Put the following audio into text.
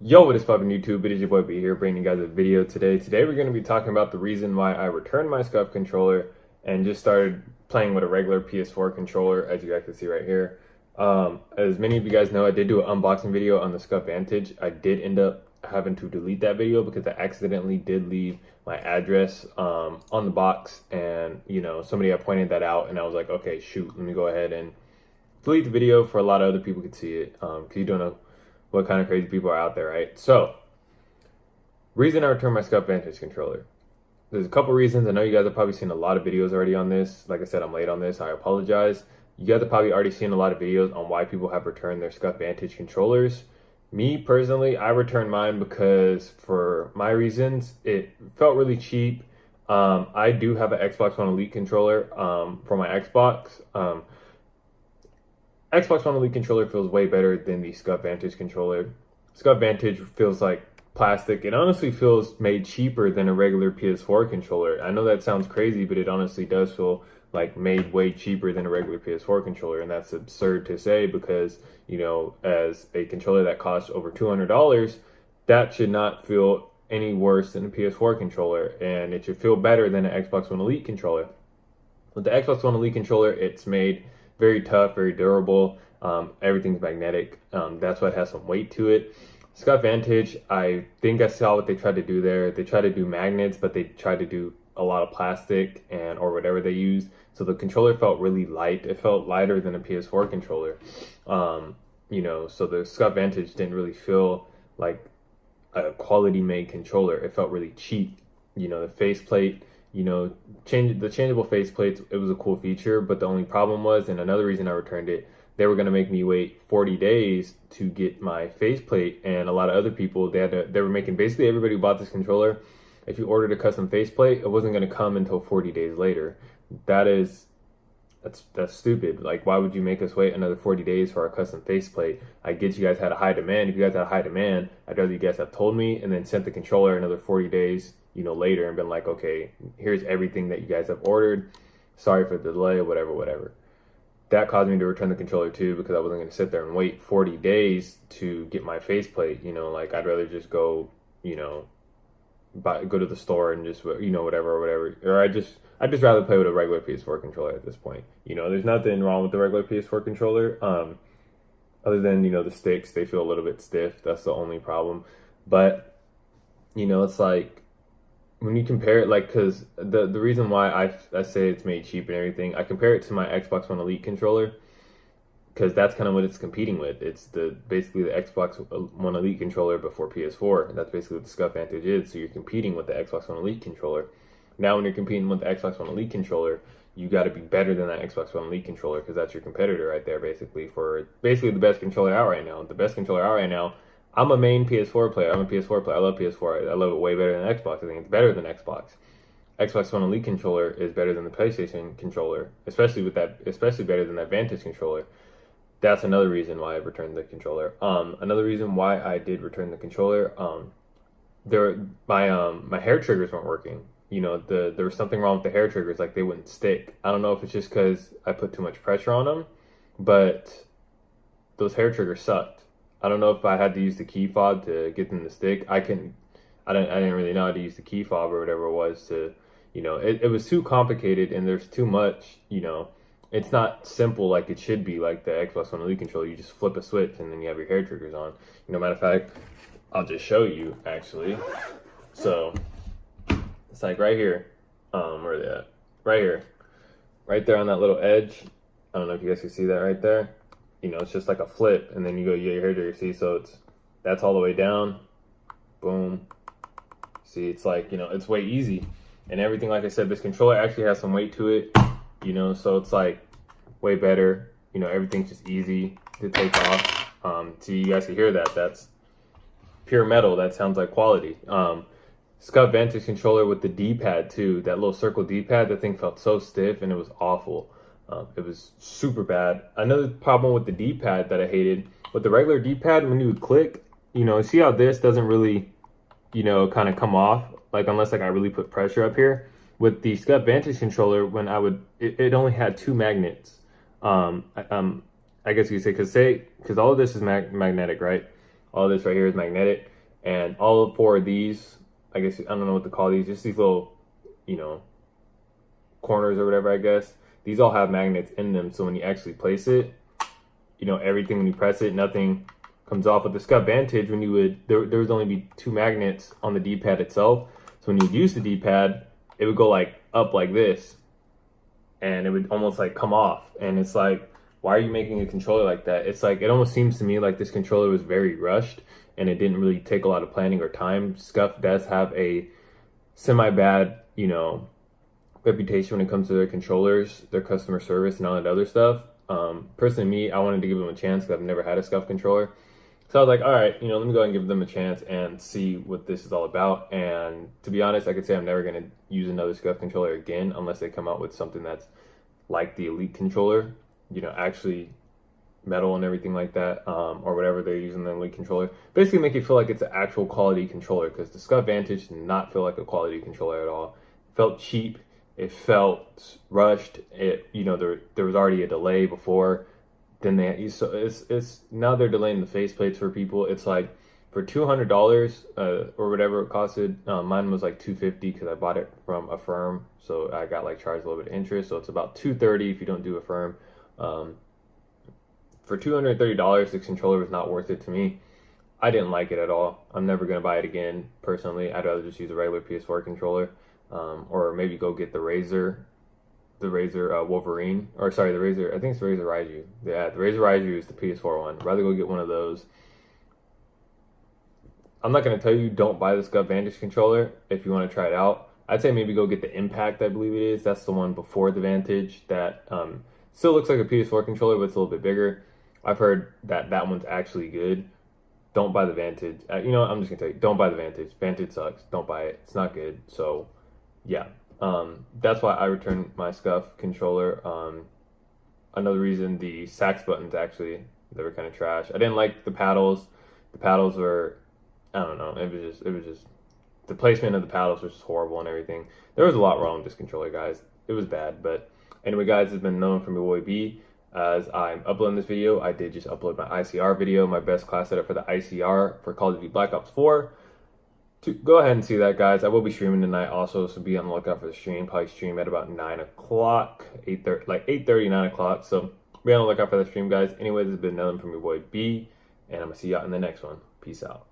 Yo, what is poppin' YouTube? It is your boy B here, bringing you guys a video today. Today we're going to be talking about the reason why I returned my Scuf controller and just started playing with a regular PS4 controller, as you guys can see right here. As many of you guys know, I did do an unboxing video on the Scuf Vantage. I did end up having to delete that video because I accidentally did leave my address on the box, and somebody had pointed that out, and I was like, okay, shoot, let me go ahead and delete the video for a lot of other people could see it, because you don't know what kind of crazy people are out there, right? So, reason I returned my Scuf Vantage controller. There's a couple reasons. I know you guys have probably seen a lot of videos already on this. Like I said, I'm late on this. I apologize. You guys have probably already seen a lot of videos on why people have returned their Scuf Vantage controllers. Me, personally, I returned mine because, for my reasons, it felt really cheap. I do have an Xbox One Elite controller for my Xbox. Xbox One Elite controller feels way better than the Scuf Vantage controller. Scuf Vantage feels like plastic. It honestly feels made cheaper than a regular PS4 controller. I know that sounds crazy, but it honestly does feel like made way cheaper than a regular PS4 controller, and that's absurd to say because, as a controller that costs over $200, that should not feel any worse than a PS4 controller, and it should feel better than an Xbox One Elite controller. With the Xbox One Elite controller, it's made very tough, very durable. Everything's magnetic. That's why it has some weight to it. Scuf Vantage, I think I saw what they tried to do there. They tried to do magnets, but they tried to do a lot of plastic or whatever they used. So the controller felt really light. It felt lighter than a PS4 controller. So the Scuf Vantage didn't really feel like a quality made controller. It felt really cheap. The faceplate, the changeable faceplates, it was a cool feature, but the only problem was, and another reason I returned it, they were going to make me wait 40 days to get my faceplate, and a lot of other people, they were making, basically everybody who bought this controller, if you ordered a custom faceplate, it wasn't going to come until 40 days later. That's stupid. Like, why would you make us wait another 40 days for our custom faceplate? I get you guys had a high demand. If you guys had a high demand, I'd rather you guys have told me and then sent the controller another 40 days later and been like, okay, here's everything that you guys have ordered. Sorry for the delay, whatever. That caused me to return the controller too, because I wasn't going to sit there and wait 40 days to get my faceplate. Like, I'd rather just go, go to the store and just, whatever. Or I'd just rather play with a regular PS4 controller at this point. There's nothing wrong with the regular PS4 controller. Other than, the sticks, they feel a little bit stiff. That's the only problem. But, it's like, when you compare it, like, because the reason why I say it's made cheap and everything, I compare it to my Xbox One Elite controller, because that's kind of what it's competing with. It's basically the Xbox One Elite controller before PS4. That's basically what the Scuf Vantage is. So you're competing with the Xbox One Elite controller. Now, when you're competing with the Xbox One Elite controller, you got to be better than that Xbox One Elite controller, because that's your competitor right there, basically, for the best controller out right now. The best controller out right now. I'm a main PS4 player. I'm a PS4 player. I love PS4. I love it way better than Xbox. I think it's better than Xbox. Xbox One Elite controller is better than the PlayStation controller, especially better than that Vantage controller. That's another reason why I returned the controller. Another reason why I did return the controller, my hair triggers weren't working. There was something wrong with the hair triggers, like they wouldn't stick. I don't know if it's just because I put too much pressure on them, but those hair triggers sucked. I don't know if I had to use the key fob to get them to stick. I didn't really know how to use the key fob or whatever it was to, it was too complicated, and there's too much, it's not simple like it should be, like the Xbox One Elite controller. You just flip a switch and then you have your hair triggers on. Matter of fact, I'll just show you actually. So it's like right here. Where are they at? Right here. Right there on that little edge. I don't know if you guys can see that right there. It's just like a flip, and then you get your hair trigger. See, so that's all the way down. Boom. See, it's like, it's way easy. And everything, like I said, this controller actually has some weight to it, so it's like way better. Everything's just easy to take off. So you guys can hear that. That's pure metal. That sounds like quality. Scuf Vantage controller with the D-pad too, that little circle D-pad, that thing felt so stiff and it was awful. It was super bad. Another problem with the D-pad that I hated, with the regular D-pad, when you would click, see how this doesn't really, kind of come off, like unless I really put pressure up here. With the Scuf Vantage controller, when it only had two magnets. I guess you could say, because all of this is magnetic, right? All of this right here is magnetic. And all four of these, I guess I don't know what to call these, just these little, you know, corners or whatever, I guess. These all have magnets in them, so when you actually place it, you know, everything when you press it, nothing comes off. With the Scuf Vantage, when you would, there would only be 2 magnets on the D-pad itself. So when you would use the D-pad, it would go like up like this, and it would almost like come off. And it's like, why are you making a controller like that? It's like, it almost seems to me like this controller was very rushed and it didn't really take a lot of planning or time. Scuf does have a semi-bad, you know, reputation when it comes to their controllers, their customer service, and all that other stuff. Personally, me, I wanted to give them a chance because I've never had a Scuf controller. So I was like, all right, you know, let me go ahead and give them a chance and see what this is all about. And to be honest, I could say I'm never going to use another Scuf controller again unless they come out with something that's like the Elite controller, you know, actually metal and everything like that, or whatever they're using the Elite controller. Basically make it feel like it's an actual quality controller, because the Scuf Vantage did not feel like a quality controller at all. It felt cheap. It felt rushed. It, you know, there was already a delay before. Then so it's now they're delaying the faceplates for people. It's like for $200 or whatever it costed. Mine was like $250 because I bought it from a firm, so I got like charged a little bit of interest. So it's about $230 if you don't do a firm. For $230, this controller was not worth it to me. I didn't like it at all. I'm never gonna buy it again personally. I'd rather just use a regular PS4 controller, or maybe go get the Razer Wolverine, or sorry, the Razer, I think it's the Razer Raiju. Yeah, the Razer Raiju is the PS4 one. I'd rather go get one of those. I'm not going to tell you don't buy the Scuf Vantage controller if you want to try it out. I'd say maybe go get the Impact, I believe it is. That's the one before the Vantage that still looks like a PS4 controller, but it's a little bit bigger. I've heard that that one's actually good. Don't buy the Vantage. You know what? I'm just going to tell you, don't buy the Vantage. Vantage sucks. Don't buy it. It's not good. So, yeah. That's why I returned my Scuf controller. Another reason, the sax buttons actually, they were kind of trash. I didn't like the paddles. The paddles were, I don't know, it was just the placement of the paddles was just horrible and everything. There was a lot wrong with this controller, guys. It was bad, but anyway, guys, it's been known from your boy B. As I'm uploading this video, I did just upload my ICR video, my best class setup for the ICR for Call of Duty Black Ops 4. Go ahead and see that, guys. I will be streaming tonight also, so be on the lookout for the stream. Probably stream at about 9 o'clock, 8:30, like 8:30, 9 o'clock. So be on the lookout for the stream, guys. Anyways, this has been nothing from your boy B, and I'm going to see y'all in the next one. Peace out.